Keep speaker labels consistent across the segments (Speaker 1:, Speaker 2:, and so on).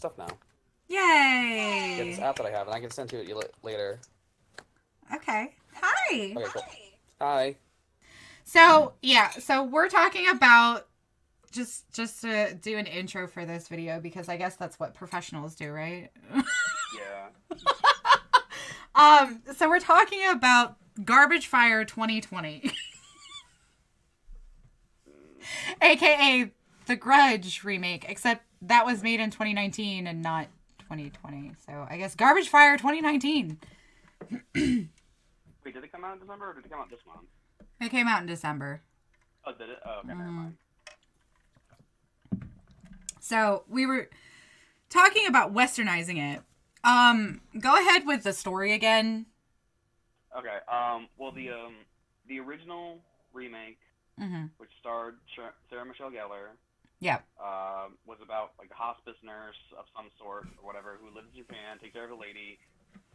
Speaker 1: stuff now.
Speaker 2: Yay!
Speaker 1: Yeah, this app that I have, and I can send to you later.
Speaker 2: Okay. Hi.
Speaker 1: Okay, cool. Hi.
Speaker 2: So we're talking about just to do an intro for this video because I guess that's what professionals do, right?
Speaker 1: Yeah.
Speaker 2: So we're talking about Garbage Fire 2020. AKA the Grudge remake, except that was made in 2019 and not 2020. So I guess Garbage Fire 2019.
Speaker 1: Wait, did it come out in December or did it come out this month?
Speaker 2: It came out in December.
Speaker 1: Oh, did it? Oh, okay, never mind.
Speaker 2: So we were talking about westernizing it. Go ahead with the story again.
Speaker 1: Okay. Well, the original remake, which starred Sarah Michelle Gellar,
Speaker 2: Yep.
Speaker 1: was about like a hospice nurse of some sort or whatever who lives in Japan, takes care of a lady,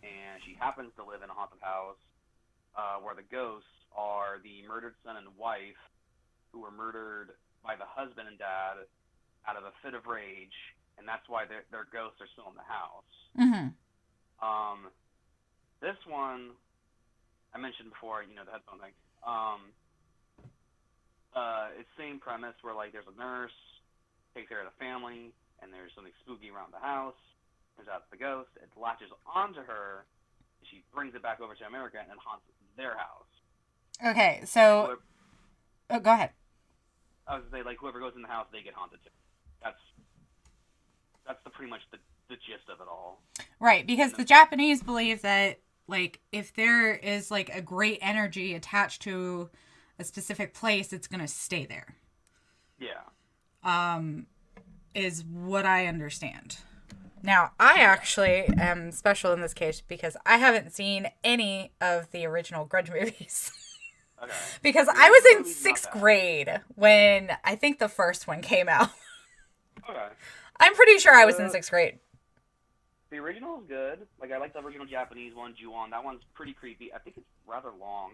Speaker 1: and she happens to live in a haunted house where the ghosts are the murdered son and wife who were murdered by the husband and dad out of a fit of rage, and that's why their ghosts are still in the house. This one, I mentioned before, the headphone thing. It's same premise where like there's a nurse, takes care of the family, and there's something spooky around the house. Turns out it's the ghost. It latches onto her. She brings it back over to America and haunts their house.
Speaker 2: Okay, so go ahead.
Speaker 1: I was gonna say, like, whoever goes in the house, they get haunted too. That's pretty much the gist of it all.
Speaker 2: Right, because the Japanese believe that, like, if there is, like, a great energy attached to a specific place, it's going to stay there.
Speaker 1: Yeah.
Speaker 2: Is what I understand. Now, I actually am special in this case because I haven't seen any of the original Grudge movies.
Speaker 1: Okay.
Speaker 2: Because I was in 6th grade when I think the first one came out.
Speaker 1: Okay.
Speaker 2: I'm pretty sure I was in 6th grade.
Speaker 1: The original is good. Like, I like the original Japanese one, Ju-on. That one's pretty creepy. I think it's rather long,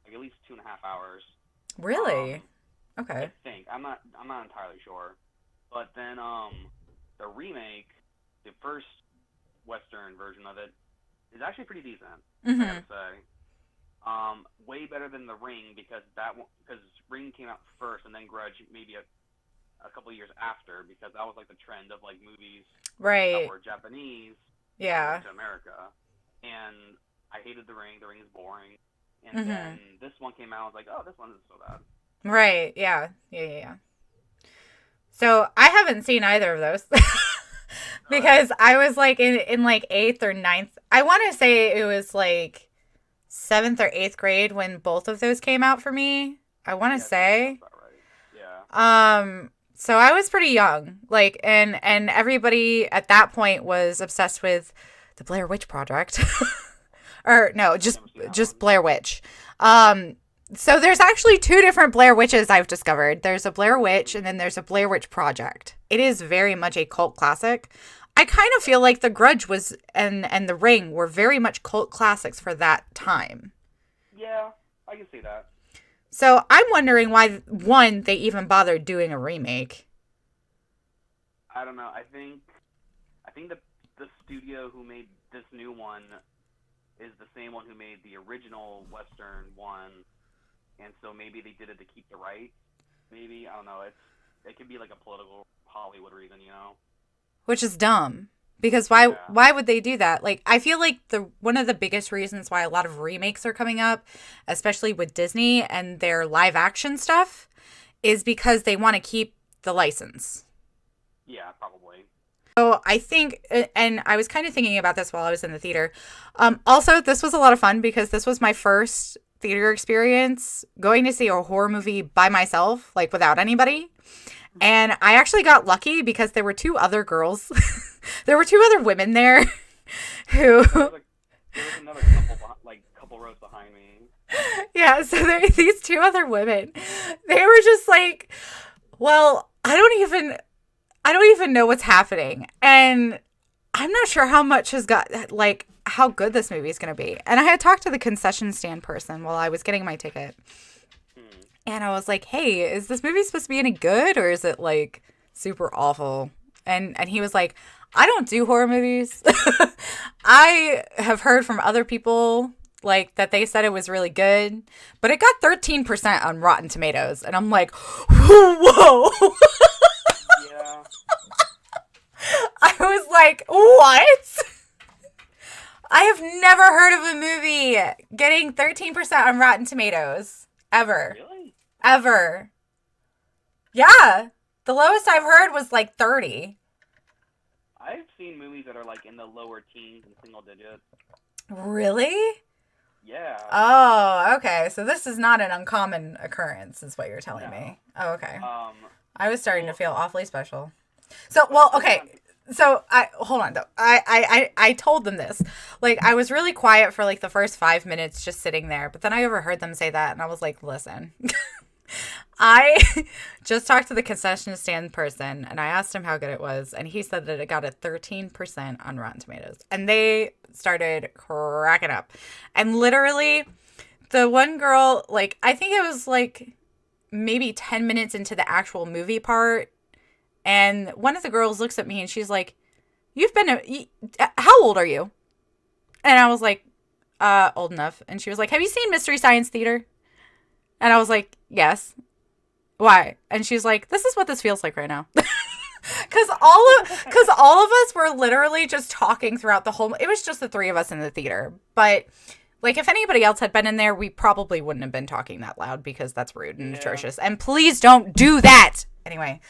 Speaker 1: like at least 2.5 hours.
Speaker 2: Really? Okay.
Speaker 1: I think I'm not entirely sure. But then the remake, the first Western version of it, is actually pretty decent. I gotta say. Way better than The Ring because Ring came out first and then Grudge maybe a couple years after because that was like the trend of like movies that were Japanese to America. And I hated The Ring. The Ring is boring. And then this one came out. I was like, oh, this one isn't so bad.
Speaker 2: Right. Yeah. So I haven't seen either of those because I was like in like 8th or 9th. I want to say it was like 7th or 8th grade when both of those came out for me. I want to say.
Speaker 1: That's about right. Yeah.
Speaker 2: So I was pretty young, like, and everybody at that point was obsessed with the Blair Witch Project, or no, just Blair Witch. So there's actually 2 different Blair Witches I've discovered. There's a Blair Witch and then there's a Blair Witch Project. It is very much a cult classic. I kind of feel like The Grudge was and The Ring were very much cult classics for that time.
Speaker 1: Yeah, I can see that.
Speaker 2: So I'm wondering why, one, they even bothered doing a remake.
Speaker 1: I don't know. I think the studio who made this new one is the same one who made the original Western one, and so maybe they did it to keep the rights. Maybe, I don't know. It could be like a political Hollywood reason,
Speaker 2: Which is dumb. Because why would they do that? Like, I feel like one of the biggest reasons why a lot of remakes are coming up, especially with Disney and their live action stuff, is because they want to keep the license.
Speaker 1: Yeah, probably.
Speaker 2: So I think, and I was kind of thinking about this while I was in the theater. Also, this was a lot of fun because this was my first theater experience going to see a horror movie by myself, like without anybody. And I actually got lucky because there were 2 other girls. There were 2 other women there who...
Speaker 1: There was another couple rows behind me.
Speaker 2: Yeah, so these 2 other women. They were just like, well, I don't even know what's happening. And I'm not sure how much has got, like, how good this movie is going to be. And I had talked to the concession stand person while I was getting my ticket. And I was like, hey, is this movie supposed to be any good or is it like super awful? And he was like, I don't do horror movies. I have heard from other people like that they said it was really good, but it got 13% on Rotten Tomatoes, and I'm like, whoa.
Speaker 1: Yeah.
Speaker 2: I was like, what? I have never heard of a movie getting 13% on Rotten Tomatoes. Ever.
Speaker 1: Really?
Speaker 2: Ever. Yeah. The lowest I've heard was like 30.
Speaker 1: I've seen movies that are like in the lower teens and single digits.
Speaker 2: Really?
Speaker 1: Yeah.
Speaker 2: Oh, okay. So this is not an uncommon occurrence, is what you're telling me. Oh, okay. I was starting to feel awfully special. So, well, okay. So hold on though. I told them this. Like, I was really quiet for like the first 5 minutes just sitting there, but then I overheard them say that and I was like, listen. I just talked to the concession stand person and I asked him how good it was, and he said that it got a 13% on Rotten Tomatoes. And they started cracking up. And literally the one girl, like, I think it was like maybe 10 minutes into the actual movie part, and one of the girls looks at me and she's like, how old are you? And I was like, old enough. And she was like, have you seen Mystery Science Theater? And I was like, yes. Why? And she's like, this is what this feels like right now. Because all of us were literally just talking throughout the whole, it was just the three of us in the theater. But like, if anybody else had been in there, we probably wouldn't have been talking that loud because that's rude and atrocious. And please don't do that. Anyway,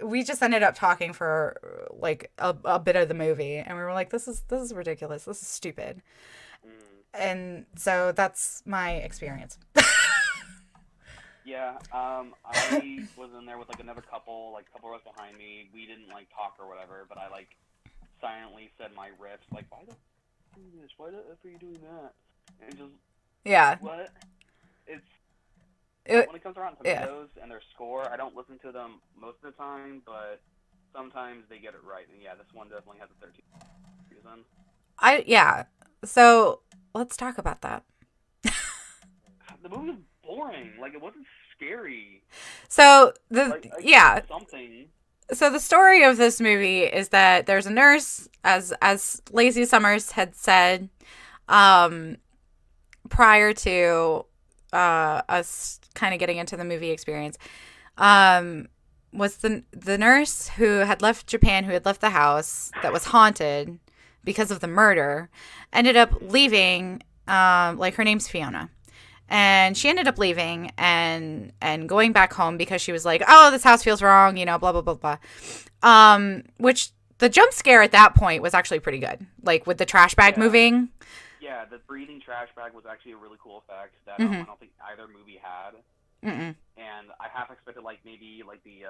Speaker 2: we just ended up talking for like a bit of the movie, and we were like, this is ridiculous. This is stupid. And so that's my experience.
Speaker 1: Yeah, I was in there with like another couple rows behind me. We didn't like talk or whatever, but I like silently said my riffs, like, why the f are you doing this? Why the f are you doing that? And just, what? When it comes around to tomatoes and their score, I don't listen to them most of the time, but sometimes they get it right. And yeah, this one definitely has a 13 reason.
Speaker 2: So let's talk about that.
Speaker 1: The movie was boring. Like, it wasn't scary.
Speaker 2: So
Speaker 1: something.
Speaker 2: So the story of this movie is that there's a nurse, as Lacey Summers had said, prior to us kind of getting into the movie experience, was the nurse who had left Japan, who had left the house that was haunted because of the murder, ended up leaving. Like, her name's Fiona. And she ended up leaving and going back home because she was like, oh, this house feels wrong, blah, blah, blah, blah. Which the jump scare at that point was actually pretty good. Like, with the trash bag moving.
Speaker 1: Yeah, the breathing trash bag was actually a really cool effect that I don't think either movie had. And I half expected, like, maybe, like, the,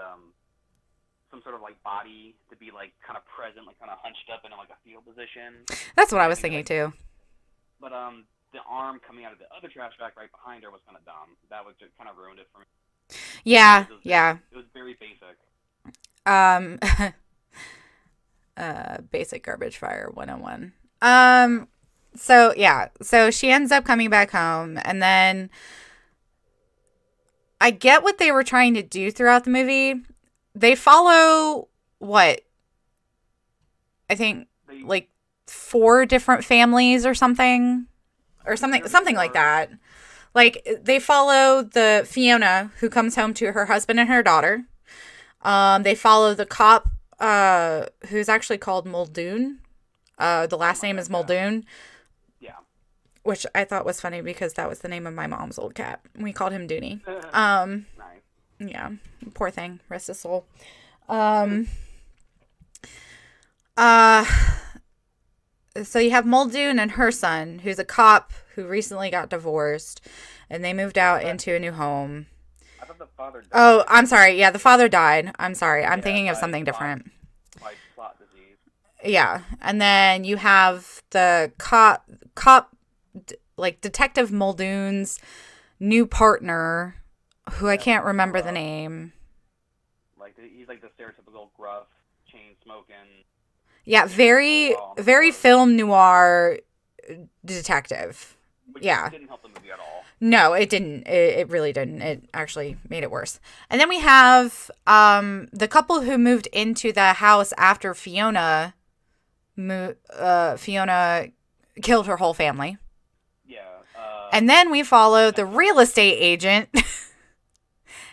Speaker 1: some sort of, like, body to be, like, kind of present, like, kind of hunched up in, like, a fetal position.
Speaker 2: That's what I was thinking, too.
Speaker 1: But, the arm coming out of the other trash bag right behind her was kind of dumb. That was just kind of ruined it for me.
Speaker 2: Yeah,
Speaker 1: It was very basic.
Speaker 2: Basic garbage fire 101. So she ends up coming back home, and then I get what they were trying to do throughout the movie. They follow I think like 4 different families or something like that. Like, they follow the Fiona who comes home to her husband and her daughter. They follow the cop who's actually called Muldoon. The last name is Muldoon.
Speaker 1: Yeah.
Speaker 2: Which I thought was funny because that was the name of my mom's old cat. We called him Dooney.
Speaker 1: Nice.
Speaker 2: Yeah. Poor thing. Rest his soul. So you have Muldoon and her son, who's a cop who recently got divorced, and they moved out into a new home.
Speaker 1: I thought the father died.
Speaker 2: Oh, I'm sorry. Yeah, the father died. I'm sorry. I'm thinking of something different.
Speaker 1: Like plot disease.
Speaker 2: Yeah, and then you have the cop, like Detective Muldoon's new partner, who I can't remember the name.
Speaker 1: Like, he's like the stereotypical gruff, chain smoking.
Speaker 2: Yeah, very film noir detective.
Speaker 1: which
Speaker 2: Yeah.
Speaker 1: didn't help the movie at all.
Speaker 2: No, it didn't. It really didn't. It actually made it worse. And then we have the couple who moved into the house after Fiona killed her whole family.
Speaker 1: Yeah.
Speaker 2: And then we follow the real estate agent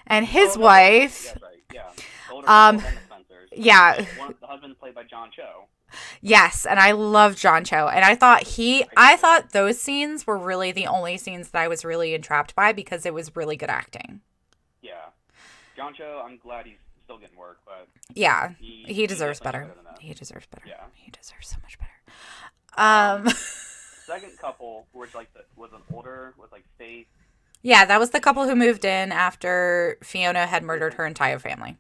Speaker 2: and his wife.
Speaker 1: Yeah, right. Yeah. The older couple, then the Spencers.
Speaker 2: Yeah.
Speaker 1: The husband played by John Cho.
Speaker 2: Yes, and I love John Cho. And I thought those scenes were really the only scenes that I was really entrapped by because it was really good acting.
Speaker 1: Yeah. John Cho, I'm glad he's still getting work, but
Speaker 2: yeah, he deserves better. He deserves better.
Speaker 1: Yeah.
Speaker 2: He deserves so much better.
Speaker 1: Second couple, which was an older, was like Faith.
Speaker 2: Yeah, that was the couple who moved in after Fiona had murdered her entire family.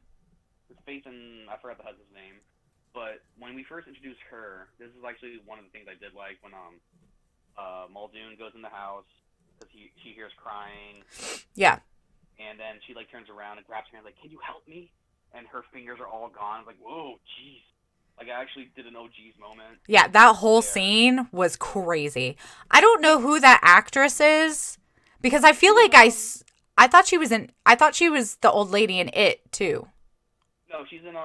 Speaker 1: Faith and I forgot the husband's name, but when we first introduced her, this is actually one of the things I did like when Muldoon goes in the house because she hears crying.
Speaker 2: Yeah.
Speaker 1: And then she like turns around and grabs her hand like, "Can you help me?" And her fingers are all gone. I'm like, whoa, jeez. Like I actually did an OG's moment.
Speaker 2: Yeah, that whole scene was crazy. I don't know who that actress is because I feel like I thought she was the old lady in It too.
Speaker 1: No, she's in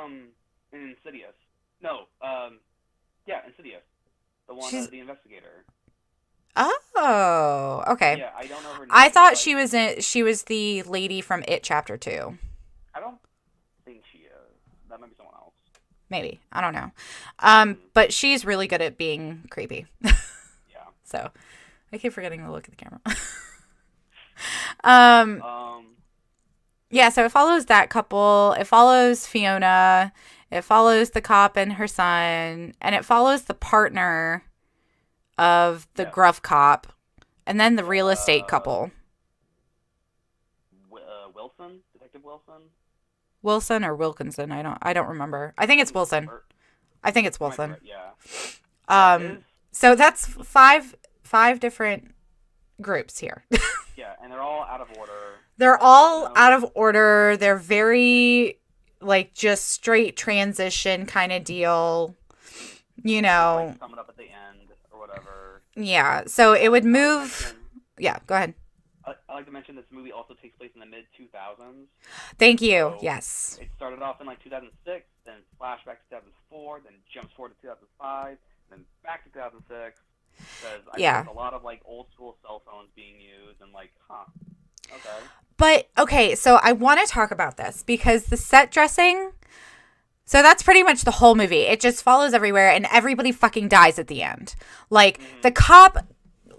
Speaker 1: Insidious. No, yeah, Insidious. The one, the investigator.
Speaker 2: Oh, okay.
Speaker 1: Yeah, I don't know her name.
Speaker 2: I thought she was the lady from It Chapter 2.
Speaker 1: I don't think she is. That might be someone else.
Speaker 2: Maybe. I don't know. But she's really good at being creepy.
Speaker 1: Yeah.
Speaker 2: So, I keep forgetting to look at the camera. Yeah, so it follows that couple. It follows Fiona. It follows the cop and her son. And it follows the partner of the gruff cop. And then the real estate couple.
Speaker 1: Wilson? Detective Wilson?
Speaker 2: Wilson or Wilkinson? I don't remember. I think it's Wilson. I think it's Wilson.
Speaker 1: Yeah.
Speaker 2: So that's five different groups here.
Speaker 1: Yeah, and they're all out of order.
Speaker 2: They're all out of order. They're very like just straight transition kind of deal. You know.
Speaker 1: Like coming up at the end or whatever.
Speaker 2: Yeah. So it would move. Yeah. Go ahead.
Speaker 1: I like to mention this movie also takes place in the mid-2000s.
Speaker 2: Thank you.
Speaker 1: So
Speaker 2: yes.
Speaker 1: It started off in like 2006, then flashback to 2004, then jumps forward to 2005, then back to 2006. Because I think there's a lot of like old school cell phones being used and like, okay.
Speaker 2: But okay, so I want to talk about this because the set dressing. So that's pretty much the whole movie. It just follows everywhere, and everybody fucking dies at the end. Like the cop,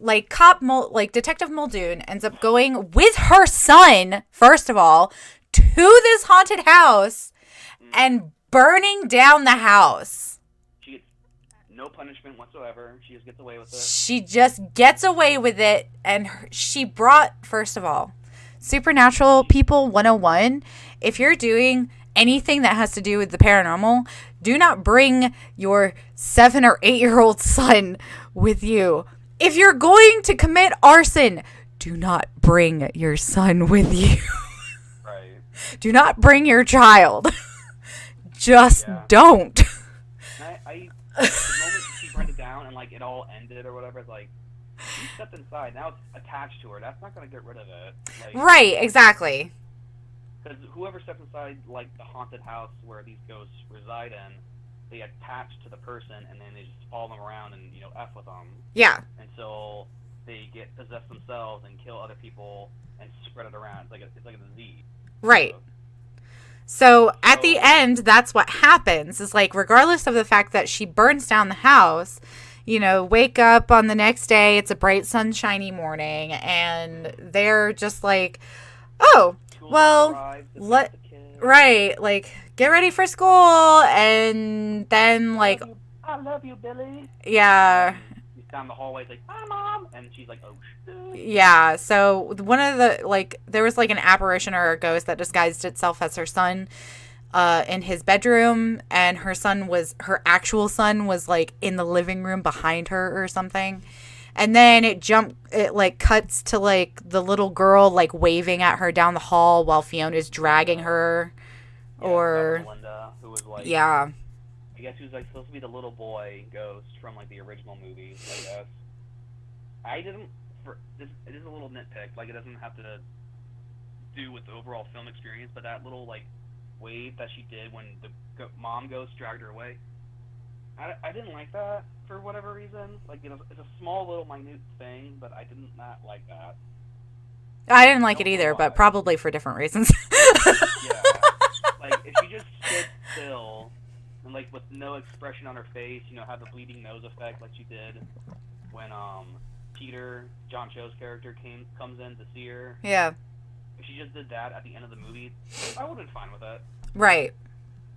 Speaker 2: Detective Muldoon ends up going with her son, first of all, to this haunted house and burning down the house.
Speaker 1: She gets no punishment whatsoever. She just gets away with it.
Speaker 2: She just gets away with it, and she brought, first of all, Supernatural People 101. If you're doing anything that has to do with the paranormal, do not bring your 7 or 8-year-old son with you. If you're going to commit arson, do not bring your son with you.
Speaker 1: Right.
Speaker 2: Do not bring your child. Just don't.
Speaker 1: The moment she burned it down and like it all ended or whatever, it's like she stepped inside. Now it's attached to her. That's not gonna get rid of it. Like,
Speaker 2: right. Exactly.
Speaker 1: Because whoever steps inside like the haunted house where these ghosts reside in, they attach to the person and then they just follow them around and f with them.
Speaker 2: Yeah.
Speaker 1: Until they get possessed themselves and kill other people and spread it around. It's like a disease.
Speaker 2: Right. So at the end, that's what happens. Is like regardless of the fact that she burns down the house, wake up on the next day, it's a bright sunshiny morning, and they're just like, oh, well, like get ready for school, and then like,
Speaker 1: I love you, Billy.
Speaker 2: Yeah.
Speaker 1: He's down the hallway, like, hi, Mom, and she's like, oh shit.
Speaker 2: Yeah. So one of the there was like an apparition or a ghost that disguised itself as her son, in his bedroom, and her actual son was like in the living room behind her or something. And then it like cuts to like the little girl like waving at her down the hall while Fiona's dragging her. Or
Speaker 1: Melinda, who was like, I guess he was like supposed to be the little boy ghost from like the original movie, I guess. I didn't it is a little nitpick. Like, it doesn't have to do with the overall film experience, but that little like wave that she did when the mom ghost dragged her away, I didn't like that for whatever reason. Like, it's a small little minute thing, but I did not like that.
Speaker 2: I didn't like it either, but probably for different reasons.
Speaker 1: Yeah. Like, if she just stood still and, like, with no expression on her face, have the bleeding nose effect like she did when Peter, John Cho's character, comes in to see her.
Speaker 2: Yeah.
Speaker 1: If she just did that at the end of the movie, I would have been fine with it.
Speaker 2: Right.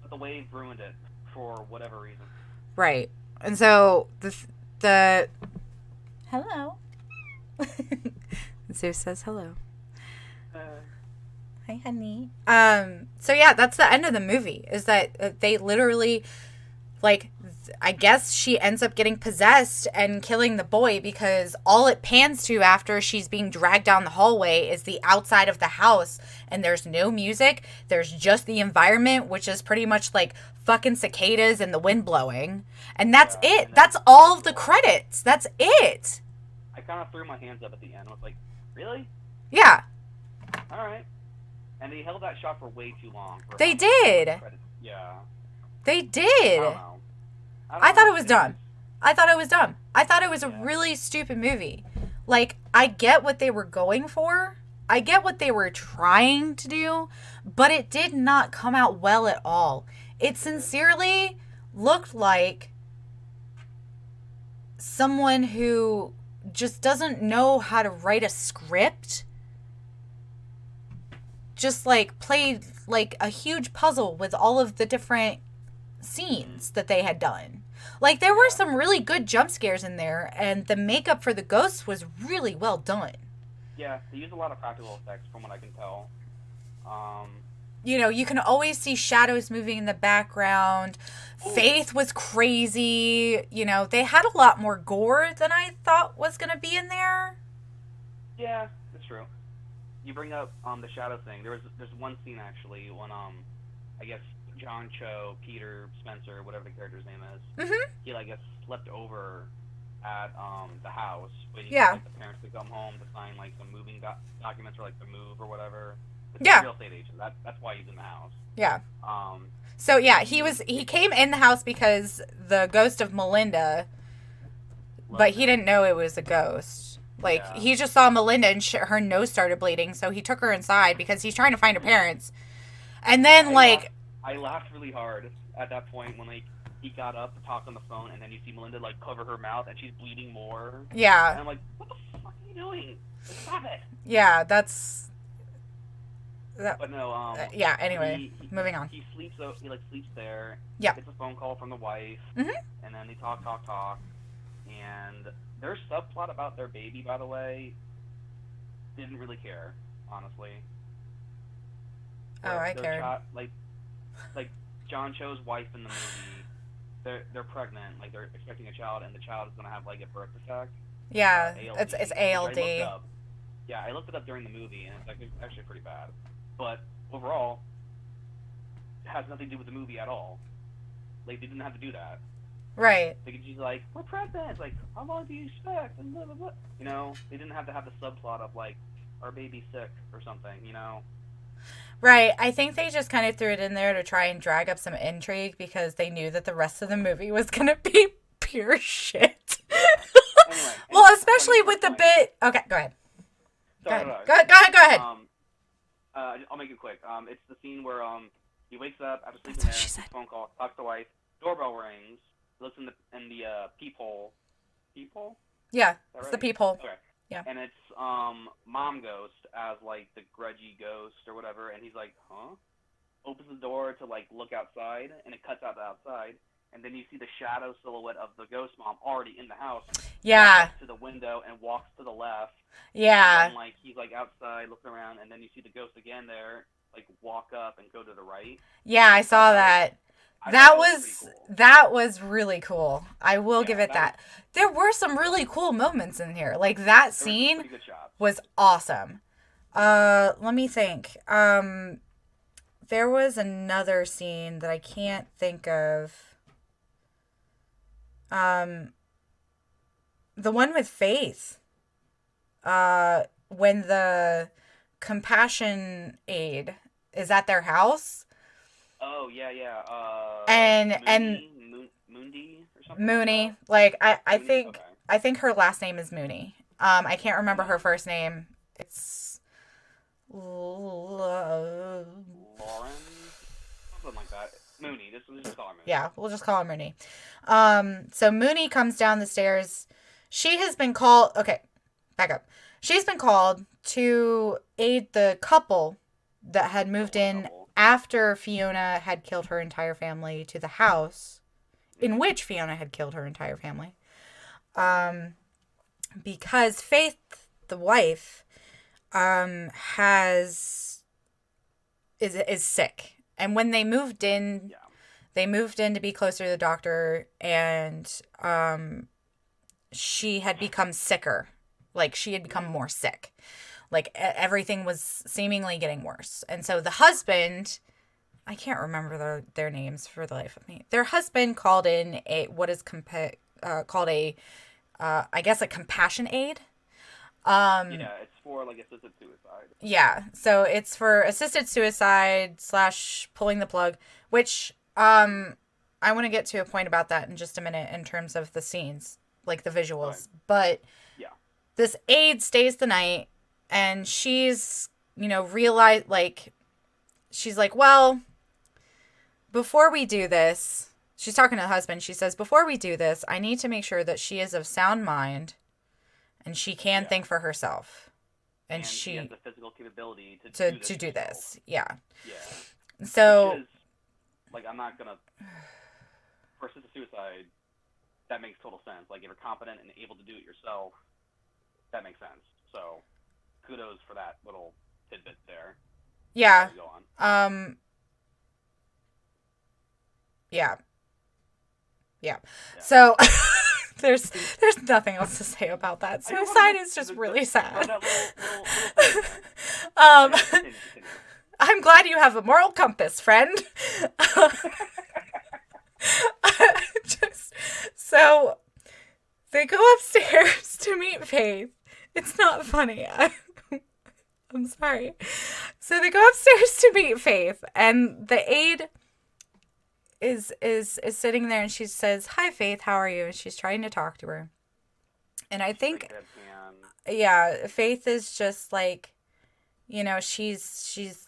Speaker 1: But the wave ruined it for whatever reason.
Speaker 2: Right. And so the hello. Zeus says hello. Hi, honey. So yeah, that's the end of the movie, is that they literally, like, I guess she ends up getting possessed and killing the boy, because all it pans to after she's being dragged down the hallway is the outside of the house, and there's no music. There's just the environment, which is pretty much like fucking cicadas and the wind blowing. And that's it. That's all of the credits. That's it.
Speaker 1: I kind of threw my hands up at the end. I was like, really?
Speaker 2: Yeah.
Speaker 1: All right. And they held that shot for way too long.
Speaker 2: They did.
Speaker 1: Yeah.
Speaker 2: They did.
Speaker 1: I don't know.
Speaker 2: I thought it was dumb. I thought it was dumb. I thought it was a really stupid movie. Like, I get what they were going for. I get what they were trying to do, but it did not come out well at all. It sincerely looked like someone who just doesn't know how to write a script just, like, played, like, a huge puzzle with all of the different scenes that they had done. Like, there were some really good jump scares in there, and the makeup for the ghosts was really well done.
Speaker 1: Yeah, they used a lot of practical effects from what I can tell.
Speaker 2: You can always see shadows moving in the background. Ooh. Faith was crazy. They had a lot more gore than I thought was going to be in there.
Speaker 1: Yeah, that's true. You bring up the shadow thing. There's one scene, actually, when I guess John Cho, Peter, Spencer, whatever the character's name is, he, like, gets slept over at the house, waiting for, like, the parents to come home to sign, like, some moving documents or, like, the move or whatever. It's a real estate agent. That's why he's in the house. Yeah.
Speaker 2: So yeah, he came in the house because the ghost of Melinda, but he didn't know it was a ghost. Like, he just saw Melinda and her nose started bleeding, so he took her inside because he's trying to find her parents. And then,
Speaker 1: I laughed really hard at that point when, like, he got up to talk on the phone, and then you see Melinda, like, cover her mouth, and she's bleeding more.
Speaker 2: Yeah.
Speaker 1: And I'm like, what the fuck are you doing? Stop it.
Speaker 2: Yeah,
Speaker 1: But no,
Speaker 2: yeah, anyway, moving on.
Speaker 1: He sleeps there.
Speaker 2: Yeah.
Speaker 1: Gets a phone call from the wife.
Speaker 2: And
Speaker 1: then they talk. And their subplot about their baby, by the way, didn't really care, honestly.
Speaker 2: I cared.
Speaker 1: Like John Cho's wife in the movie, they're pregnant, like they're expecting a child, and the child is gonna have like a birth defect.
Speaker 2: Yeah,
Speaker 1: ALD,
Speaker 2: it's ALD.
Speaker 1: I looked it up during the movie, and it's actually pretty bad. But overall, it has nothing to do with the movie at all. Like, they didn't have to do that.
Speaker 2: Right.
Speaker 1: They could just like, we're pregnant. Like, how long do you expect? And blah, blah, blah. They didn't have to have the subplot of, like, our baby's sick or something,
Speaker 2: Right. I think they just kind of threw it in there to try and drag up some intrigue because they knew that the rest of the movie was going to be pure shit.
Speaker 1: Anyway,
Speaker 2: well, especially with the bit... Okay, go ahead.
Speaker 1: Sorry,
Speaker 2: go ahead.
Speaker 1: I'll make it quick. It's the scene where he wakes up after sleeping there, gets a phone call, talks to the wife, doorbell rings, looks in the peephole. Peephole?
Speaker 2: Yeah,
Speaker 1: it's
Speaker 2: right? The peephole.
Speaker 1: Okay.
Speaker 2: Yeah.
Speaker 1: And it's Mom Ghost as like the grudgy ghost or whatever, and he's like, huh? Opens the door to like look outside, and it cuts out the outside, and then you see the shadow silhouette of the ghost mom already in the house.
Speaker 2: Yeah.
Speaker 1: To the window and walks to the left.
Speaker 2: Yeah.
Speaker 1: And then, like, he's like outside looking around, and then you see the ghost again there, like walk up and go to the right.
Speaker 2: Yeah, I saw that. That was really cool. I will give it that. There were some really cool moments in here. Like, that scene was awesome. Let me think. There was another scene that I can't think of. The one with Faith. when the compassion aid is at their house.
Speaker 1: Oh, yeah, yeah.
Speaker 2: And
Speaker 1: Mundi or something
Speaker 2: Mooney,
Speaker 1: like
Speaker 2: I
Speaker 1: that? Mooney?
Speaker 2: think
Speaker 1: Okay.
Speaker 2: her last name is Mooney. I can't remember her
Speaker 1: Okay.
Speaker 2: first name. It's L-
Speaker 1: Lauren? Something like that. Mooney. We'll just call her Mooney.
Speaker 2: yeah, we'll just call her Mooney. So Mooney comes down the stairs. She has been called. Okay, back up. She's been called to aid the couple that had moved in
Speaker 1: Couple.
Speaker 2: after Fiona had killed her entire family to the house in which Fiona had killed her entire family. Because Faith, the wife, has is sick, and when they moved in,
Speaker 1: Yeah.
Speaker 2: they moved in to be closer to the doctor, and she had become sicker. Like, she had become more sick. Like, everything was seemingly getting worse. And so the husband, I can't remember their names for the life of me. Their husband called in what is called a, I guess, a compassion aid.
Speaker 1: Yeah, it's for, like, assisted suicide.
Speaker 2: Yeah, so it's for assisted suicide / pulling the plug, which I want to get to a point about that in just a minute in terms of the scenes, like the visuals.
Speaker 1: Okay.
Speaker 2: But
Speaker 1: Yeah.
Speaker 2: this aide stays the night, and she's, she's like, well, before we do this, she's talking to the husband. She says, before we do this, I need to make sure that she is of sound mind and she can think for herself. And
Speaker 1: she has the physical capability
Speaker 2: to do this. Yeah.
Speaker 1: Yeah.
Speaker 2: So,
Speaker 1: which is, like, I'm not gonna, for assisted suicide, that makes total sense. Like, if you're competent and able to do it yourself, that makes sense. So, kudos for that little tidbit there.
Speaker 2: yeah.
Speaker 1: Go on.
Speaker 2: Yeah. Yeah. So there's nothing else to say about that. Suicide is just really sad. I'm glad you have a moral compass, friend. So they go upstairs to meet Faith. It's not funny. I'm sorry. So they go upstairs to meet Faith, and the aide is sitting there, and she says, "Hi, Faith. How are you?" And she's trying to talk to her. And I think, yeah, Faith is just like, she's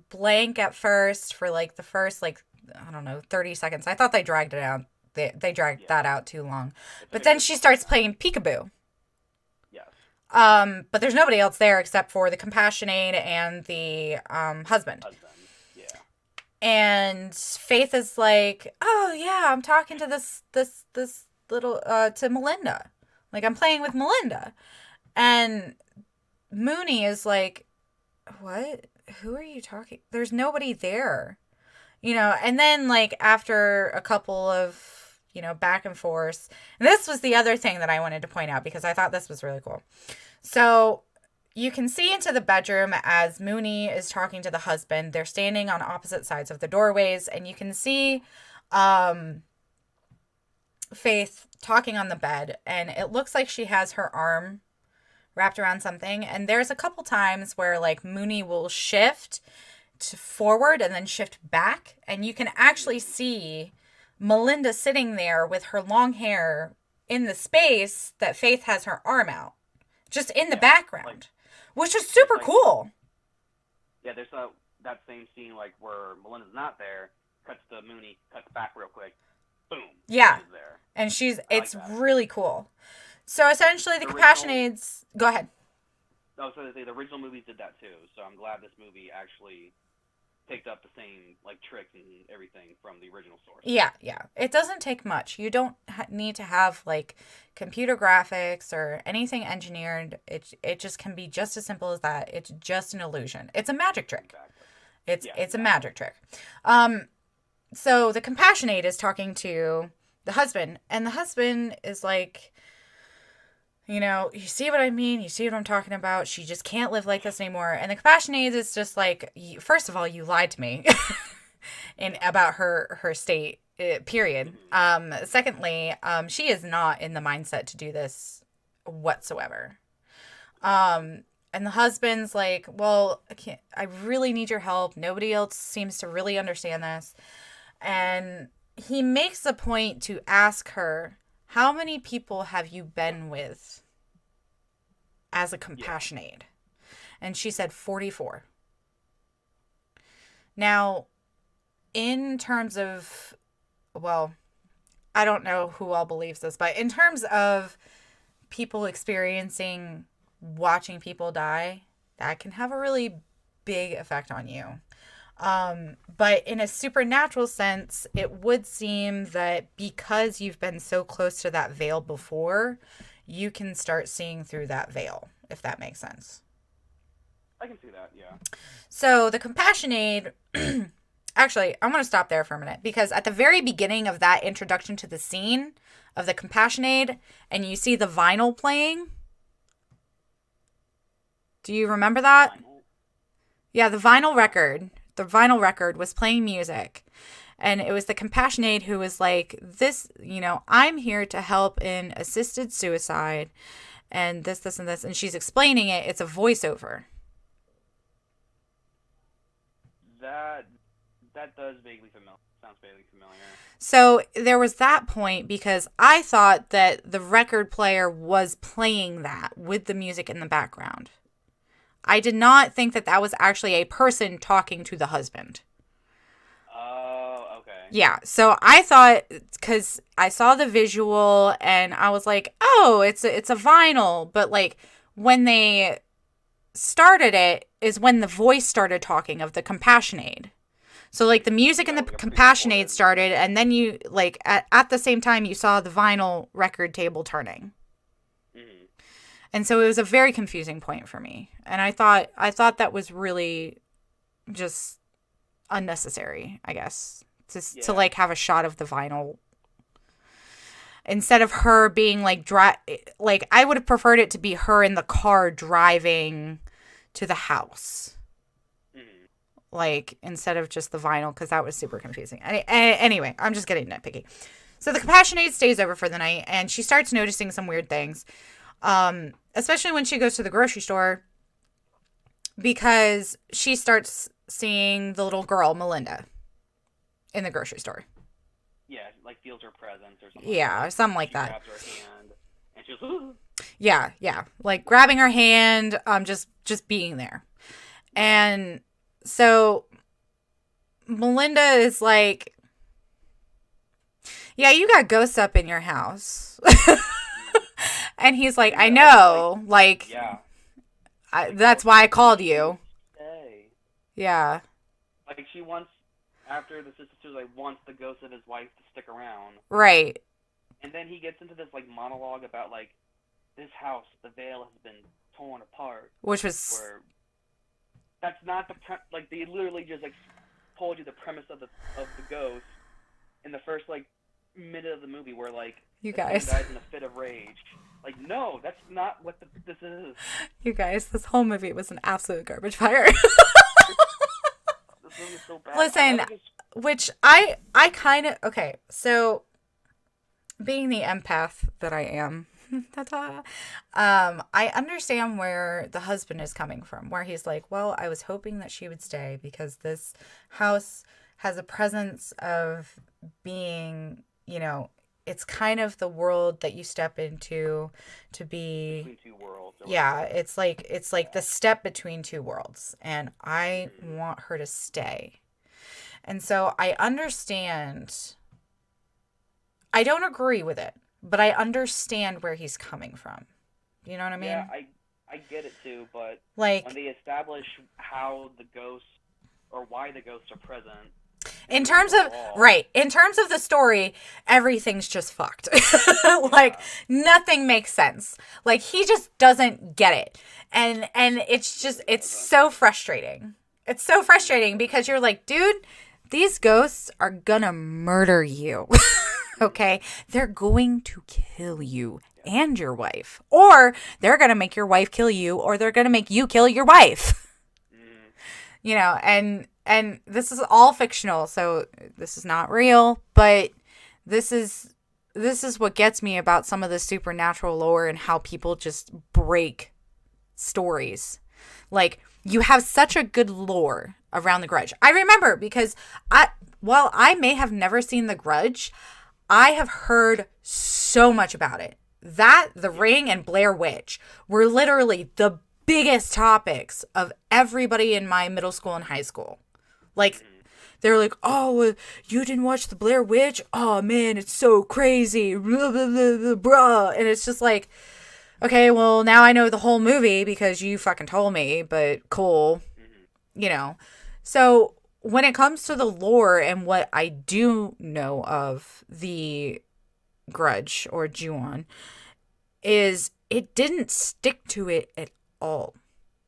Speaker 2: blank at first for like the first, like, I don't know, 30 seconds. I thought they dragged it out. They dragged that out too long. But then she starts playing peekaboo.
Speaker 1: Yes.
Speaker 2: But there's nobody else there except for the compassion aide and the husband.
Speaker 1: Yeah.
Speaker 2: And Faith is like, "Oh yeah, I'm talking to this little to Melinda. Like, I'm playing with Melinda." And Mooney is like, "What? Who are you talking? There's nobody there." And then, like, after a couple of, back and forth, and this was the other thing that I wanted to point out because I thought this was really cool. So you can see into the bedroom as Mooney is talking to the husband. They're standing on opposite sides of the doorways, and you can see Faith talking on the bed, and it looks like she has her arm wrapped around something. And there's a couple times where, like, Mooney will shift to forward and then shift back, and you can actually see Melinda sitting there with her long hair in the space that Faith has her arm out, just in the background, like, which is super cool.
Speaker 1: Yeah, there's that same scene, like, where Melinda's not there, cuts to Mooney, cuts back real quick, boom.
Speaker 2: Yeah,
Speaker 1: there.
Speaker 2: And it's really cool. So essentially, the compassion aids. Go ahead.
Speaker 1: I was going to say the original movies did that too, so I'm glad this movie actually picked up the same, like, tricks and everything from the original source.
Speaker 2: Yeah. It doesn't take much. You don't need to have, like, computer graphics or anything engineered. It just can be just as simple as that. It's just an illusion. It's a magic trick. Exactly. It's a magic trick. So the compassion aid is talking to the husband, and the husband is like, you see what I mean? You see what I'm talking about? She just can't live like this anymore. And the compassion aid is just like, first of all, you lied to me about her state, period. Secondly, she is not in the mindset to do this whatsoever. And the husband's like, well, I really need your help. Nobody else seems to really understand this. And he makes a point to ask her, how many people have you been with as a compassion aid? And she said 44. Now, in terms of, well, I don't know who all believes this, but in terms of people experiencing watching people die, that can have a really big effect on you. But in a supernatural sense, it would seem that because you've been so close to that veil before, you can start seeing through that veil, if that makes sense.
Speaker 1: I can see that, yeah.
Speaker 2: So the compassion aid, actually, I'm going to stop there for a minute, because at the very beginning of that introduction to the scene of the compassion aid, and you see the vinyl playing. Do you remember that? Vinyl? Yeah, the vinyl record. The vinyl record was playing music. And it was the compassion aid who was like, this, I'm here to help in assisted suicide and this, and this. And she's explaining it. It's a voiceover.
Speaker 1: That does vaguely familiar. Sounds vaguely familiar.
Speaker 2: So there was that point, because I thought that the record player was playing that with the music in the background. I did not think that that was actually a person talking to the husband.
Speaker 1: Oh, okay.
Speaker 2: Yeah, so I thought, because I saw the visual and I was like, oh, it's a vinyl. But like when they started it is when the voice started talking of the compassion aid. So like the music and the compassion aid started, and then you like at the same time you saw the vinyl record table turning. And so it was a very confusing point for me. And I thought that was really just unnecessary, I guess, to like have a shot of the vinyl instead of her being like like I would have preferred it to be her in the car driving to the house. Like instead of just the vinyl, because that was super confusing. Anyway, I'm just getting nitpicky. So the compassion aid stays over for the night, and she starts noticing some weird things. Especially when she goes to the grocery store, because she starts seeing the little girl, Melinda, in the grocery store.
Speaker 1: Yeah, like feels her presence or something.
Speaker 2: Yeah, or something like that.
Speaker 1: Grabs her hand and she's ooh.
Speaker 2: Yeah, like grabbing her hand, just being there. And so Melinda is like, yeah, you got ghosts up in your house. And he's like, I know, like,
Speaker 1: yeah.
Speaker 2: That's why I called you. Yeah.
Speaker 1: Like she wants, after the sister like wants the ghost of his wife to stick around.
Speaker 2: Right.
Speaker 1: And then he gets into this like monologue about like this house, the veil has been torn apart.
Speaker 2: Which was.
Speaker 1: That's not the like they literally just like told you the premise of the ghost in the first like minute of the movie, where like
Speaker 2: you guys
Speaker 1: dies in a fit of rage. Like, no, that's not what this is.
Speaker 2: You guys, this whole movie was an absolute garbage fire.
Speaker 1: This movie is so bad.
Speaker 2: Listen, which I kind of, okay, so being the empath that I am, I understand where the husband is coming from, where he's like, well, I was hoping that she would stay because this house has a presence of being, it's kind of the world that you step into to be
Speaker 1: between two worlds.
Speaker 2: Yeah, it's like the step between two worlds, and I want her to stay. And so I understand. I don't agree with it, but I understand where he's coming from. You know what I mean?
Speaker 1: Yeah, I get it too, but
Speaker 2: like
Speaker 1: when they establish how the ghosts or why the ghosts are present.
Speaker 2: In terms of the story, everything's just fucked. Like nothing makes sense. Like he just doesn't get it. And it's so frustrating. It's so frustrating because you're like, dude, these ghosts are gonna murder you. Okay? They're going to kill you and your wife. Or they're gonna make your wife kill you, or they're gonna make you kill your wife. And this is all fictional, so this is not real, but this is what gets me about some of the supernatural lore and how people just break stories. Like, you have such a good lore around The Grudge. I remember because while I may have never seen The Grudge, I have heard so much about it. That, The Ring, and Blair Witch were literally the biggest topics of everybody in my middle school and high school. Like, they're like, oh, you didn't watch the Blair Witch? Oh, man, it's so crazy. Blah, blah, blah, blah, blah. And it's just like, okay, well, now I know the whole movie because you fucking told me, but cool. You know. So when it comes to the lore and what I do know of the Grudge or Ju-on, is it didn't stick to it at all.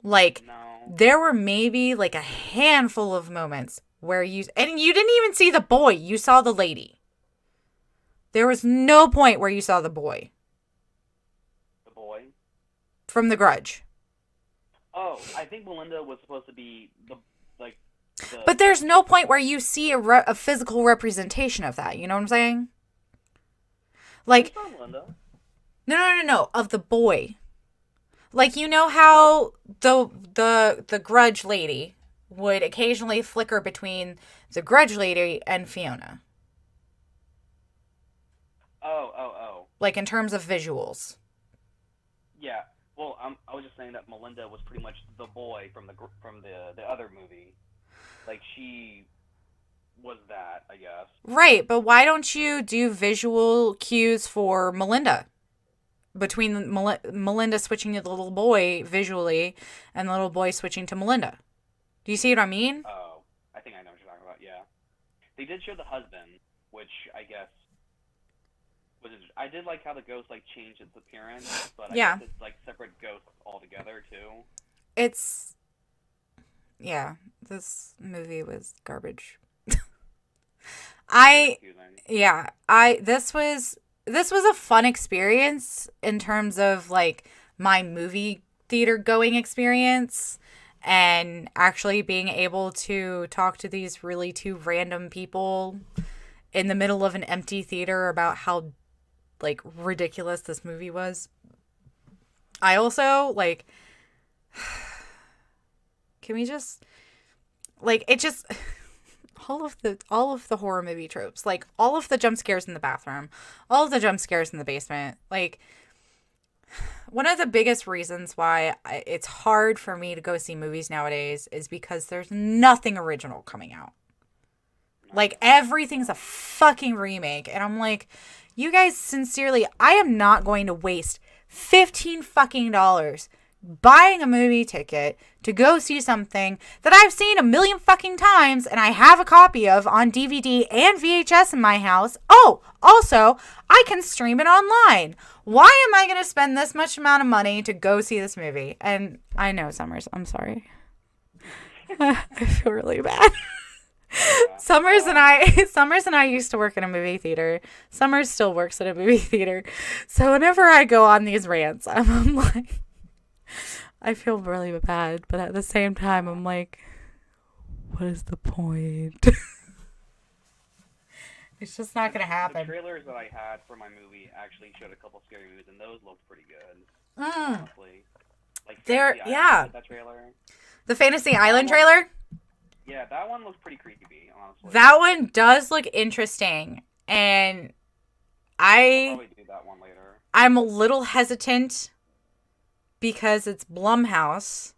Speaker 2: Like, there were maybe like a handful of moments where you didn't even see the boy, you saw the lady. There was no point where you saw the boy.
Speaker 1: The boy?
Speaker 2: From The Grudge.
Speaker 1: Oh, I think Melinda was supposed to be
Speaker 2: but there's no point where you see a physical representation of that, you know what I'm saying? Like,
Speaker 1: Melinda.
Speaker 2: No, of the boy. Like, you know how the Grudge lady would occasionally flicker between the Grudge lady and Fiona.
Speaker 1: Oh.
Speaker 2: Like, in terms of visuals.
Speaker 1: Yeah. Well, I was just saying that Melinda was pretty much the boy from the other movie. Like, she was that, I guess.
Speaker 2: Right, but why don't you do visual cues for Melinda? Between Melinda switching to the little boy visually and the little boy switching to Melinda. Do you see what I mean?
Speaker 1: Oh, I think I know what you're talking about, yeah. They did show the husband, which I guess I did like how the ghost, like, changed its appearance, but I guess it's, like, separate ghosts altogether, too.
Speaker 2: Yeah, this movie was garbage. This was a fun experience in terms of, like, my movie theater going experience and actually being able to talk to these really two random people in the middle of an empty theater about how, like, ridiculous this movie was. I also, like, can we just, like, it just, all of the horror movie tropes, like, all of the jump scares in the bathroom, all of the jump scares in the basement, like, one of the biggest reasons why it's hard for me to go see movies nowadays is because there's nothing original coming out. Like, everything's a fucking remake, and I'm like, you guys, sincerely, I am not going to waste $15 fucking buying a movie ticket to go see something that I've seen a million fucking times and I have a copy of on DVD and VHS in my house. Oh, also, I can stream it online. Why am I going to spend this much amount of money to go see this movie? And I know, Summers, I'm sorry. I feel really bad. Summers and I used to work in a movie theater. Summers still works at a movie theater. So whenever I go on these rants, I'm like, I feel really bad, but at the same time, I'm like, what is the point? It's just not going to happen.
Speaker 1: The trailers that I had for my movie actually showed a couple scary movies, and those looked pretty good. Honestly. Like, that trailer.
Speaker 2: The Fantasy Island trailer?
Speaker 1: Yeah, that one looks pretty creepy, honestly.
Speaker 2: That one does look interesting, and
Speaker 1: I'll probably do that one later.
Speaker 2: I'm a little hesitant because it's Blumhouse,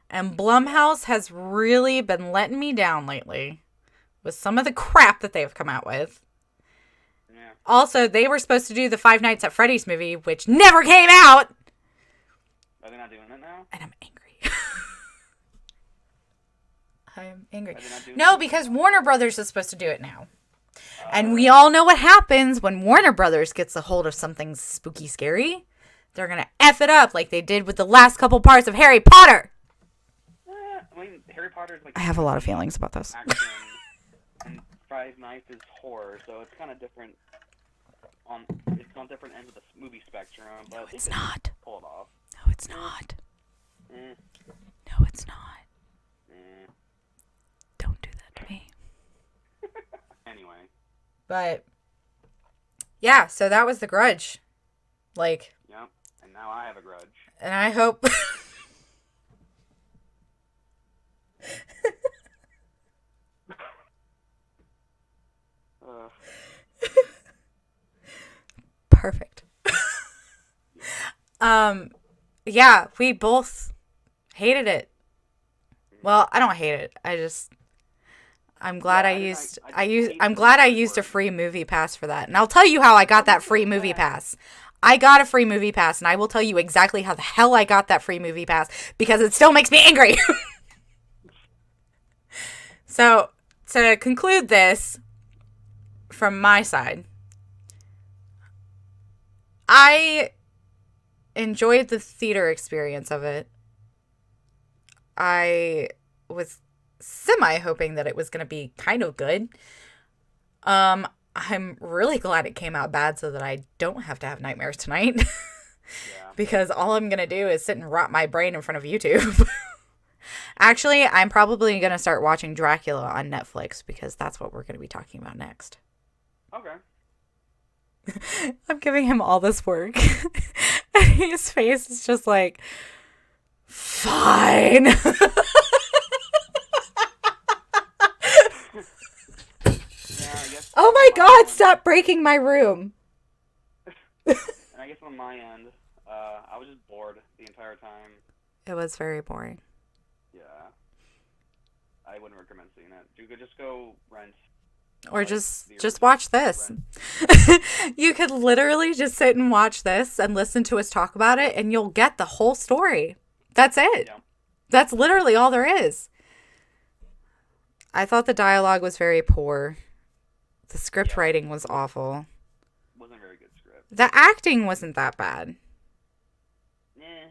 Speaker 2: and Blumhouse has really been letting me down lately with some of the crap that they've come out with. Yeah. Also, they were supposed to do the Five Nights at Freddy's movie, which never came out.
Speaker 1: Are they not doing it now?
Speaker 2: And I'm angry. I'm angry. No, because Warner Brothers is supposed to do it now. And we all know what happens when Warner Brothers gets a hold of something spooky scary. They're going to F it up like they did with the last couple parts of Harry Potter.
Speaker 1: I mean, Harry Potter's like...
Speaker 2: I have a lot of feelings about this.
Speaker 1: Action, and Five Nights is horror, so it's kind of different. It's on different ends of the movie spectrum. But
Speaker 2: no, it's not.
Speaker 1: Pull it off.
Speaker 2: No, it's not. No, it's not. Don't do that to me.
Speaker 1: Anyway.
Speaker 2: But, yeah, so that was The Grudge. Like...
Speaker 1: Yep, and now I have a grudge.
Speaker 2: And I hope... Perfect. Yeah, we both hated it. Well, I don't hate it. I'm glad I'm glad I used a free movie pass for that. And I'll tell you how I got that free movie pass. I got a free movie pass, and I will tell you exactly how the hell I got that free movie pass, because it still makes me angry. So, to conclude this, from my side, I enjoyed the theater experience of it. I was semi hoping that it was going to be kind of good. I'm really glad it came out bad so that I don't have to have nightmares tonight. Yeah. Because all I'm going to do is sit and rot my brain in front of YouTube. Actually, I'm probably going to start watching Dracula on Netflix, because that's what we're going to be talking about next.
Speaker 1: Okay.
Speaker 2: I'm giving him all this work. And his face is just like, fine. Oh my God, stop breaking my room.
Speaker 1: And I guess on my end, I was just bored the entire time.
Speaker 2: It was very boring.
Speaker 1: Yeah. I wouldn't recommend seeing it. You could just go rent.
Speaker 2: Or just watch this. You could literally just sit and watch this and listen to us talk about it, and you'll get the whole story. That's it. Yeah. That's literally all there is. I thought the dialogue was very poor. The script writing was awful.
Speaker 1: Wasn't a very good script.
Speaker 2: The acting wasn't that bad.
Speaker 1: Yeah.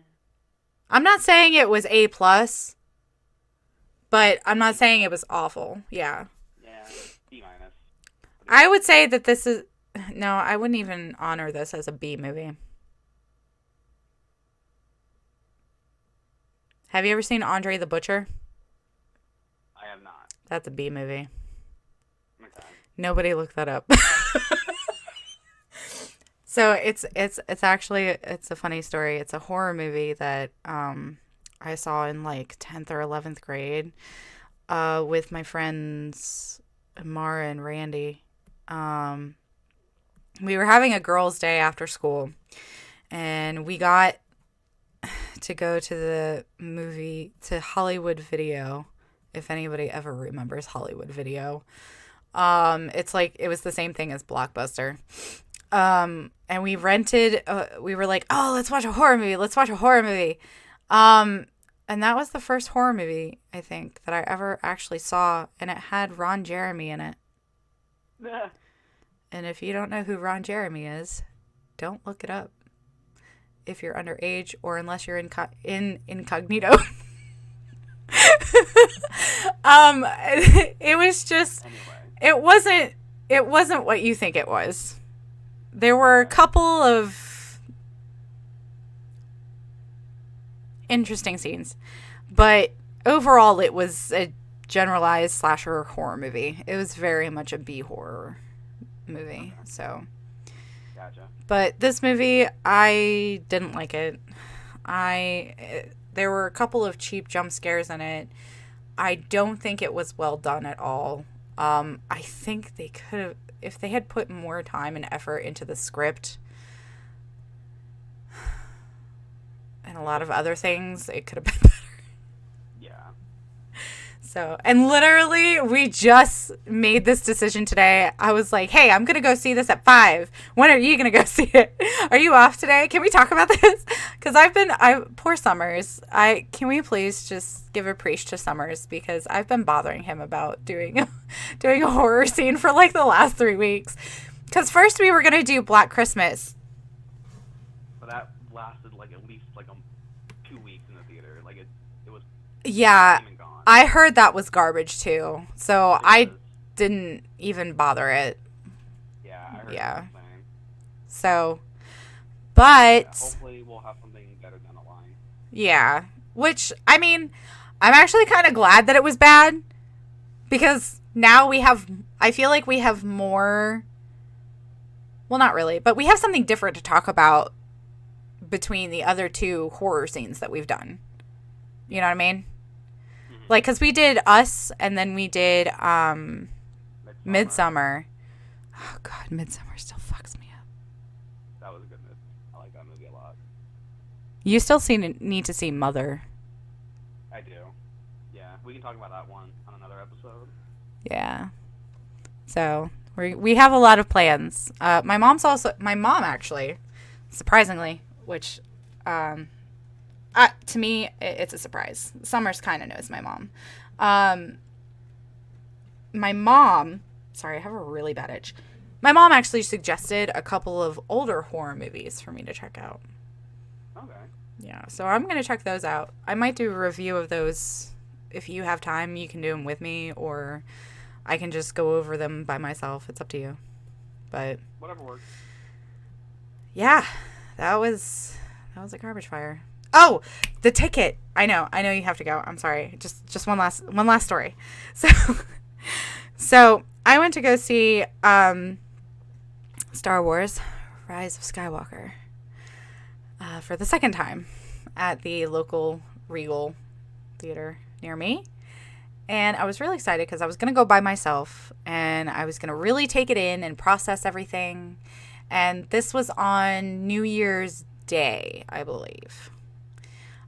Speaker 2: I'm not saying it was A+, but I'm not saying it was awful. Yeah.
Speaker 1: Yeah, B-.
Speaker 2: I would say that this is... No, I wouldn't even honor this as a B movie. Have you ever seen Andre the Butcher?
Speaker 1: I have not.
Speaker 2: That's a B movie.
Speaker 1: Okay.
Speaker 2: Nobody look that up. So it's a funny story. It's a horror movie that I saw in like 10th or 11th grade with my friends Mara and Randy. We were having a girls' day after school, and we got to go to the movie, to Hollywood Video, if anybody ever remembers Hollywood Video. It's like, it was the same thing as Blockbuster. And we rented, we were like, oh, let's watch a horror movie. And that was the first horror movie, I think, that I ever actually saw, and it had Ron Jeremy in it.
Speaker 1: Yeah.
Speaker 2: And if you don't know who Ron Jeremy is, don't look it up. If you're underage, or unless you're in incognito. It was just, anyway. It wasn't what you think it was. There were a couple of interesting scenes, but overall it was a generalized slasher horror movie. It was very much a B horror movie. So,
Speaker 1: gotcha.
Speaker 2: But this movie, I didn't like it. There were a couple of cheap jump scares in it. I don't think it was well done at all. I think they could have, if they had put more time and effort into the script and a lot of other things, it could have been better.
Speaker 1: Yeah.
Speaker 2: So, and literally, we just made this decision today. I was like, hey, I'm going to go see this at 5. When are you going to go see it? Are you off today? Can we talk about this? Because poor Summers. Can we please just give a preach to Summers? Because I've been bothering him about doing a horror scene for like the last 3 weeks. Because first we were going to do Black Christmas.
Speaker 1: But that lasted like at least like 2 weeks in the theater. Like it was.
Speaker 2: Yeah. I heard that was garbage too, so I didn't even bother it.
Speaker 1: Yeah, I heard
Speaker 2: yeah.
Speaker 1: That was
Speaker 2: so, but
Speaker 1: hopefully we'll have something better down the line.
Speaker 2: Yeah, which, I mean, I'm actually kind of glad that it was bad, because now I feel like we have more, well, not really, but we have something different to talk about between the other 2 horror scenes that we've done. You know what I mean? Like, because we did Us, and then we did Midsummer. Oh, God, Midsummer still fucks me up.
Speaker 1: That was a good movie. I like that movie a lot.
Speaker 2: You still need to see Mother.
Speaker 1: I do. Yeah, we can talk about that one on another episode.
Speaker 2: Yeah. So, we have a lot of plans. My mom actually, surprisingly, which, to me, it's a surprise. Summers kind of knows my mom. My mom, sorry, I have a really bad itch. My mom actually suggested a couple of older horror movies for me to check out.
Speaker 1: Okay.
Speaker 2: Yeah, so I'm going to check those out. I might do a review of those. If you have time, you can do them with me, or I can just go over them by myself. It's up to you. But
Speaker 1: whatever works.
Speaker 2: Yeah, that was a garbage fire. Oh, the ticket. I know you have to go. I'm sorry. Just one last story. So I went to go see Star Wars Rise of Skywalker for the second time at the local Regal theater near me. And I was really excited because I was going to go by myself and I was going to really take it in and process everything. And this was on New Year's Day, I believe.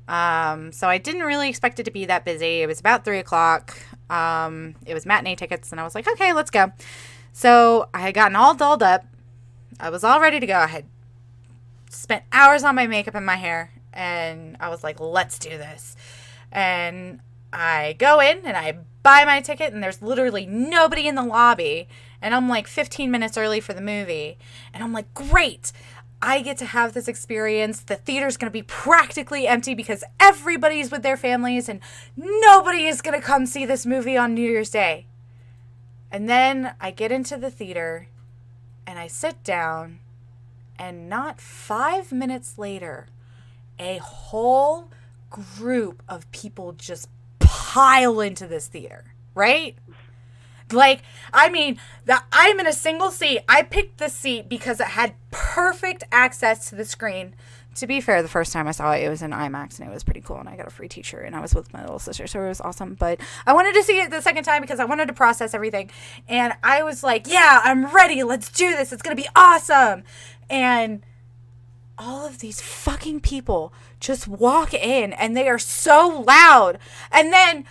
Speaker 2: So I didn't really expect it to be that busy. It was about 3:00. It was matinee tickets and I was like, okay, let's go. So I had gotten all dolled up. I was all ready to go. I had spent hours on my makeup and my hair and I was like, let's do this. And I go in and I buy my ticket and there's literally nobody in the lobby. And I'm like 15 minutes early for the movie. And I'm like, great. I get to have this experience. The theater's going to be practically empty because everybody's with their families and nobody is going to come see this movie on New Year's Day. And then I get into the theater and I sit down and not 5 minutes later, a whole group of people just pile into this theater, right? Like, I mean, I'm in a single seat. I picked this seat because it had perfect access to the screen. To be fair, the first time I saw it, it was in IMAX, and it was pretty cool, and I got a free t-shirt, and I was with my little sister, so it was awesome. But I wanted to see it the second time because I wanted to process everything. And I was like, yeah, I'm ready. Let's do this. It's going to be awesome. And all of these fucking people just walk in, and they are so loud. And then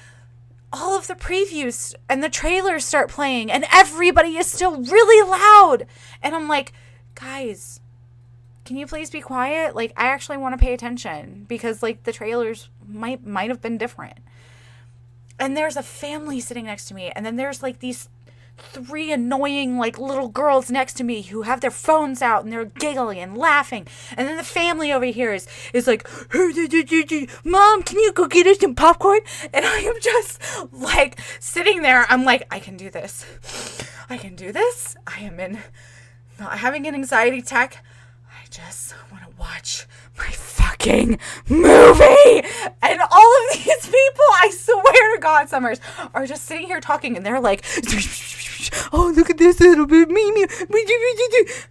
Speaker 2: all of the previews and the trailers start playing and everybody is still really loud. And I'm like, guys, can you please be quiet? Like, I actually want to pay attention because, like, the trailers might have been different. And there's a family sitting next to me. And then there's, like, these 3 annoying, like, little girls next to me who have their phones out and they're giggling and laughing. And then the family over here is like, Mom, can you go get us some popcorn? And I am just, like, sitting there. I'm like, I can do this. I can do this. I am not having an anxiety attack. I just want to watch my fucking movie. And all of these people, I swear to God, Summers, are just sitting here talking and they're like, oh, look at this little bit meme.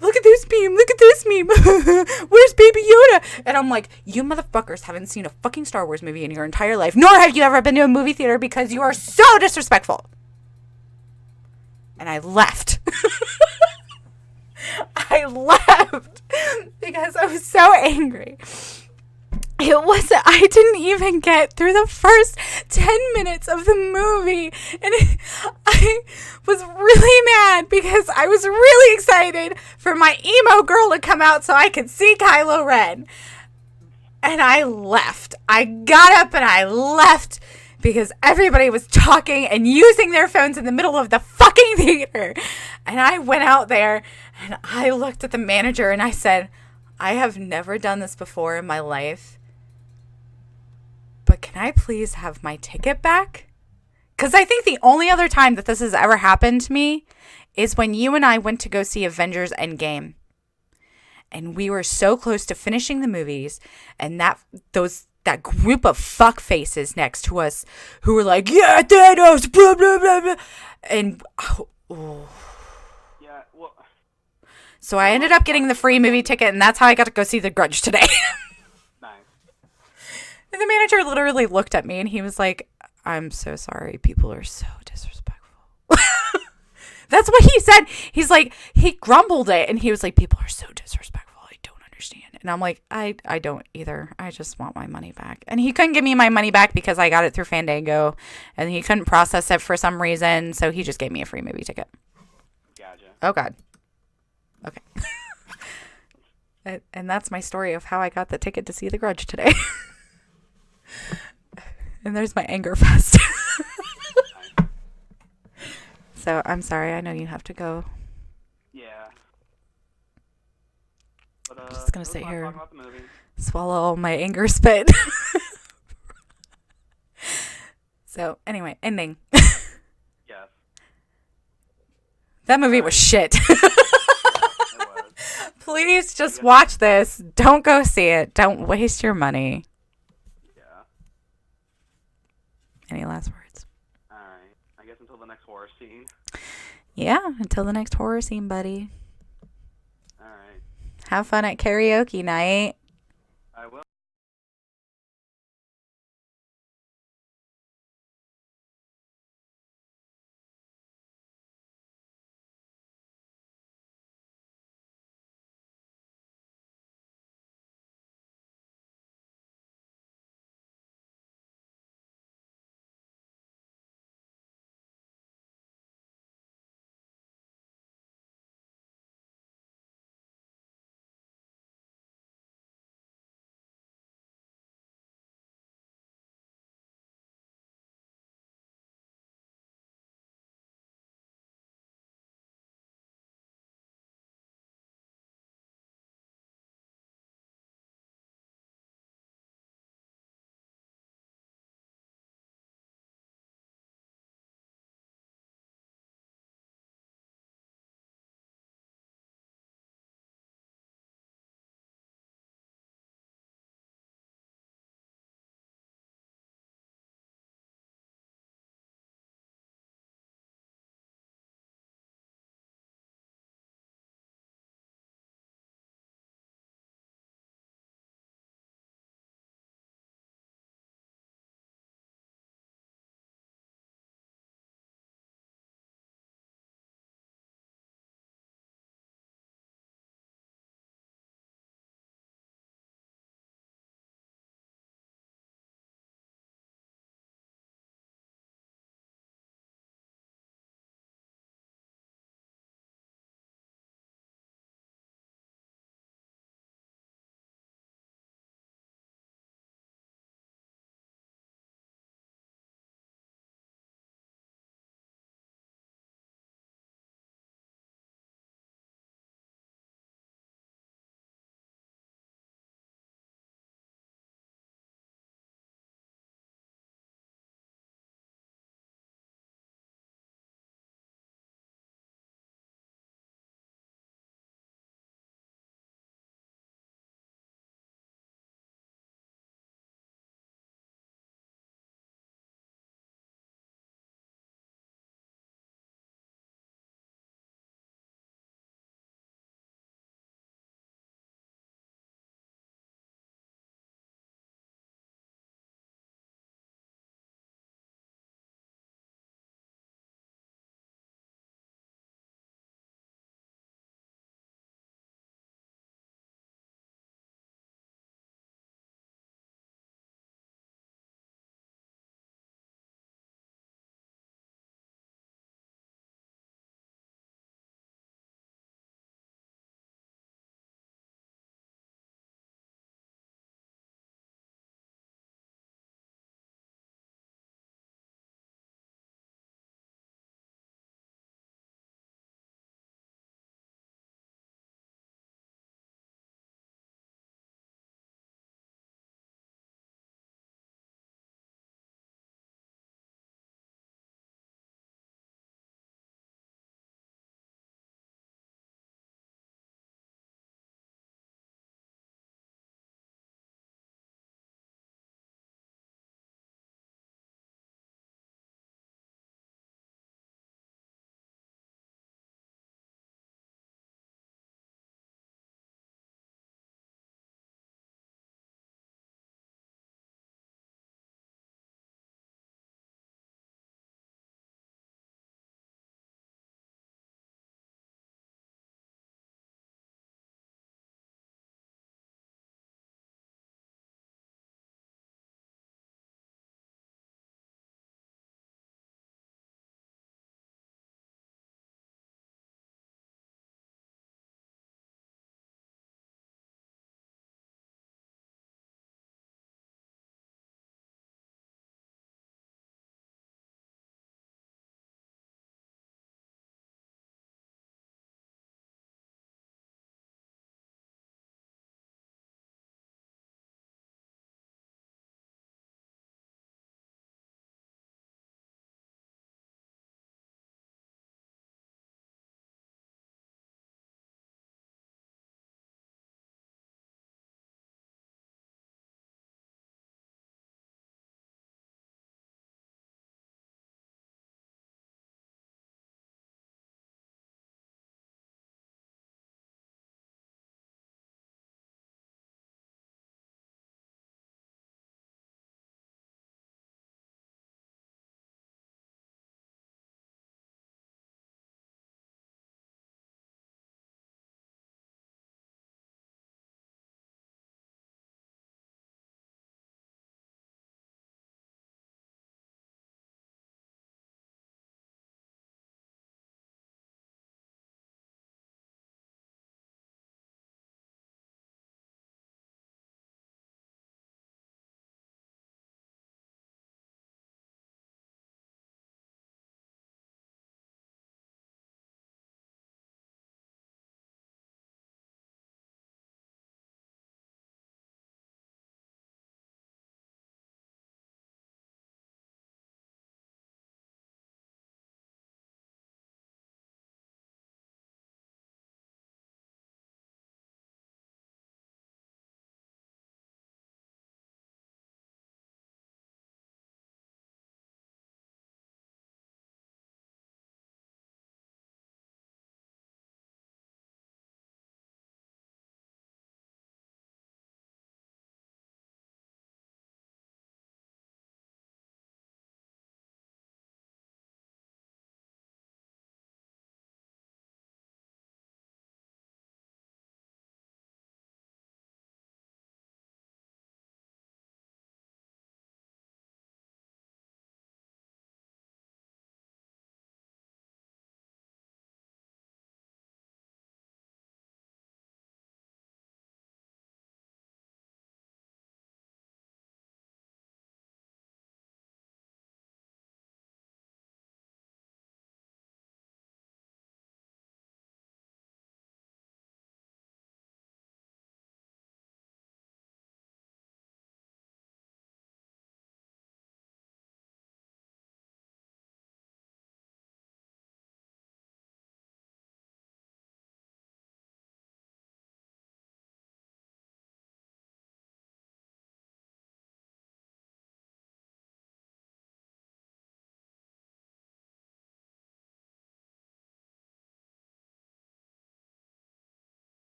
Speaker 2: Look at this meme. Look at this meme. Where's Baby Yoda? And I'm like, you motherfuckers haven't seen a fucking Star Wars movie in your entire life, nor have you ever been to a movie theater because you are so disrespectful. And I left. I left because I was so angry. I didn't even get through the first 10 minutes of the movie. And I was really mad because I was really excited for my emo girl to come out so I could see Kylo Ren. And I left. I got up and I left because everybody was talking and using their phones in the middle of the fucking theater. And I went out there and I looked at the manager and I said, I have never done this before in my life, but can I please have my ticket back? Because I think the only other time that this has ever happened to me is when you and I went to go see Avengers Endgame. And we were so close to finishing the movies, and that group of fuck faces next to us who were like, yeah, Thanos, blah, blah, blah, blah. And, oh.
Speaker 1: Yeah, well.
Speaker 2: So I ended up getting the free movie ticket, and that's how I got to go see The Grudge today.
Speaker 1: Nice.
Speaker 2: And the manager literally looked at me, and he was like, I'm so sorry. People are so disrespectful. That's what he said. He's like, he grumbled it, and he was like, people are so disrespectful. I don't understand. And I'm like, I don't either. I just want my money back. And he couldn't give me my money back because I got it through Fandango, and he couldn't process it for some reason, so he just gave me a free movie ticket.
Speaker 1: Gotcha.
Speaker 2: Oh, God. Okay. And that's my story of how I got the ticket to see The Grudge today. And there's my anger fest. So I'm sorry. I know you have to go.
Speaker 1: Yeah. But,
Speaker 2: I'm just gonna sit here,
Speaker 1: about the movie.
Speaker 2: swallow all my anger spit. So anyway, ending.
Speaker 1: Yes.
Speaker 2: That movie was shit.
Speaker 1: Yeah, it was.
Speaker 2: Please just watch this. Don't go see it. Don't waste your money.
Speaker 1: Yeah.
Speaker 2: Any last words?
Speaker 1: All right. I guess until the next horror scene.
Speaker 2: Yeah, until the next horror scene, buddy.
Speaker 1: All right.
Speaker 2: Have fun at karaoke night.
Speaker 1: I will.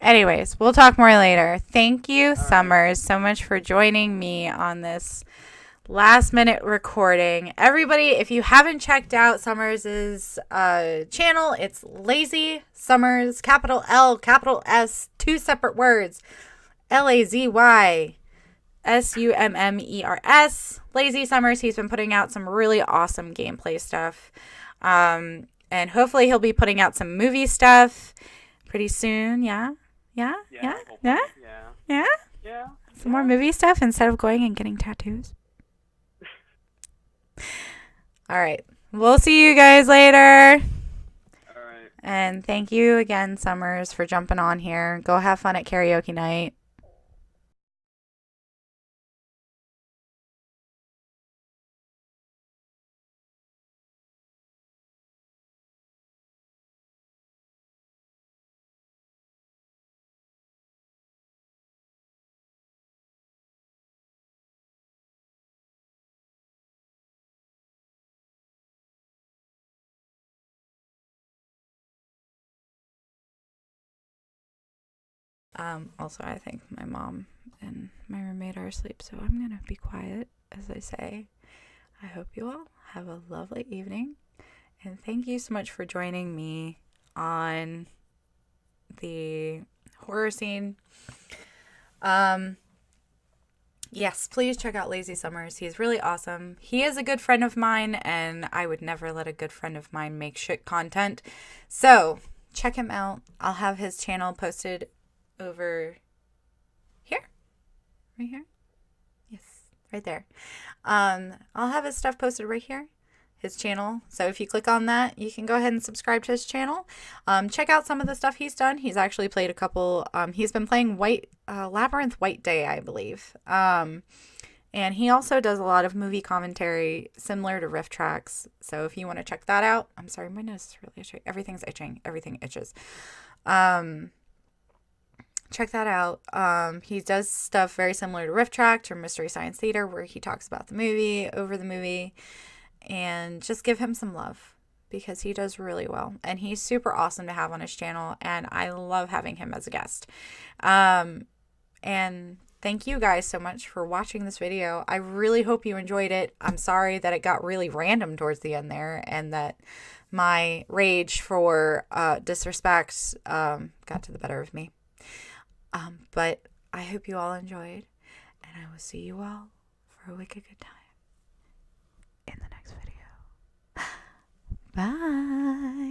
Speaker 2: Anyways, we'll talk more later. Thank you,
Speaker 1: All right.
Speaker 2: Summers, so much for joining me on this last minute recording. Everybody, if you haven't checked out Summers' channel, it's Lazy Summers, capital L, capital S, 2 separate words, LazySummers. Lazy Summers. He's been putting out some really awesome gameplay stuff. And hopefully he'll be putting out some movie stuff pretty soon. Yeah. Some more movie stuff instead of going and getting tattoos. All right. We'll see you guys later.
Speaker 1: All right.
Speaker 2: And thank you again, Summers, for jumping on here. Go have fun at karaoke night. Also, I think my mom and my roommate are asleep, so I'm going to be quiet as I say. I hope you all have a lovely evening, and thank you so much for joining me on the horror scene. Yes, please check out Lazy Summers. He's really awesome. He is a good friend of mine, and I would never let a good friend of mine make shit content. So, check him out. I'll have his channel posted over here. Right here? Yes, right there. I'll have his stuff posted right here. His channel. So if you click on that, you can go ahead and subscribe to his channel. Check out some of the stuff he's done. He's actually played a couple. He's been playing Labyrinth Wckd, I believe. And he also does a lot of movie commentary similar to Riff Tracks. So if you want to check that out. I'm sorry, my nose is really itchy. Everything's itching. Everything itches. Check that out. He does stuff very similar to Riff Track or Mystery Science Theater, where he talks about the movie, over the movie, and just give him some love because he does really well. And he's super awesome to have on his channel, and I love having him as a guest. And thank you guys so much for watching this video. I really hope you enjoyed it. I'm sorry that it got really random towards the end there, and that my rage for disrespect got to the better of me. But I hope you all enjoyed, and I will see you all for a wicked good time in the next video. Bye.